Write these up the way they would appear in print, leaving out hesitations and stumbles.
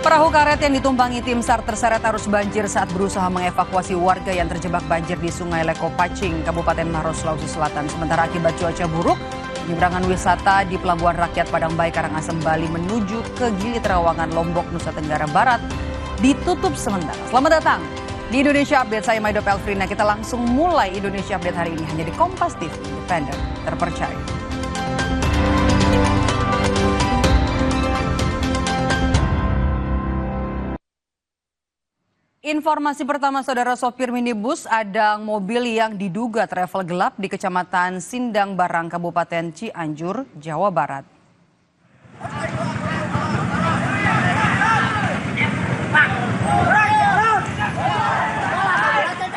Perahu karet yang ditumpangi tim SAR terseret arus banjir saat berusaha mengevakuasi warga yang terjebak banjir di Sungai Leko Pacing, Kabupaten Maros, Sulawesi Selatan. Sementara akibat cuaca buruk, penyeberangan wisata di Pelabuhan Rakyat Padang Bayi, Karangasem, Bali menuju ke Gili Trawangan, Lombok, Nusa Tenggara Barat ditutup sementara. Selamat datang di Indonesia Update, saya Maido Pelfrina. Kita langsung mulai Indonesia Update hari ini hanya di Kompas TV, independen, terpercaya. Informasi pertama, saudara, sopir minibus adang mobil yang diduga travel gelap di Kecamatan Sindang Barang, Kabupaten Cianjur, Jawa Barat.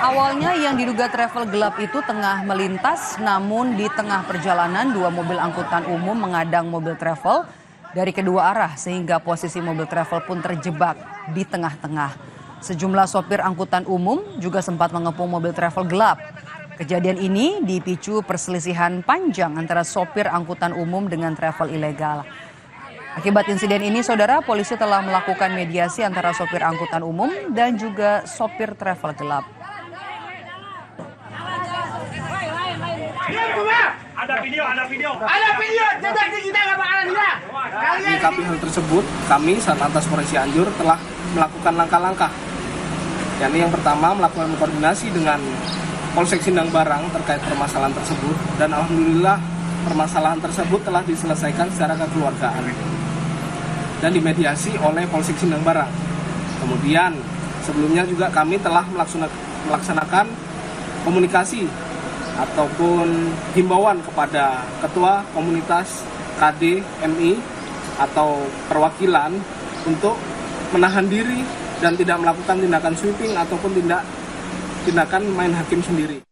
Awalnya yang diduga travel gelap itu tengah melintas, namun di tengah perjalanan dua mobil angkutan umum mengadang mobil travel dari kedua arah sehingga posisi mobil travel pun terjebak di tengah-tengah. Sejumlah sopir angkutan umum juga sempat mengepung mobil travel gelap. Kejadian ini dipicu perselisihan panjang antara sopir angkutan umum dengan travel ilegal. Akibat insiden ini, saudara, polisi telah melakukan mediasi antara sopir angkutan umum dan juga sopir travel gelap. Menyikapi hal tersebut, kami Satlantas Polres Cianjur telah melakukan langkah-langkah. Yakni yang pertama, melakukan koordinasi dengan Polsek Sindang Barang terkait permasalahan tersebut, dan alhamdulillah permasalahan tersebut telah diselesaikan secara kekeluargaan dan dimediasi oleh Polsek Sindang Barang. Kemudian sebelumnya juga kami telah melaksanakan komunikasi ataupun himbauan kepada ketua komunitas KD MI atau perwakilan untuk menahan diri dan tidak melakukan tindakan sweeping ataupun tindakan main hakim sendiri.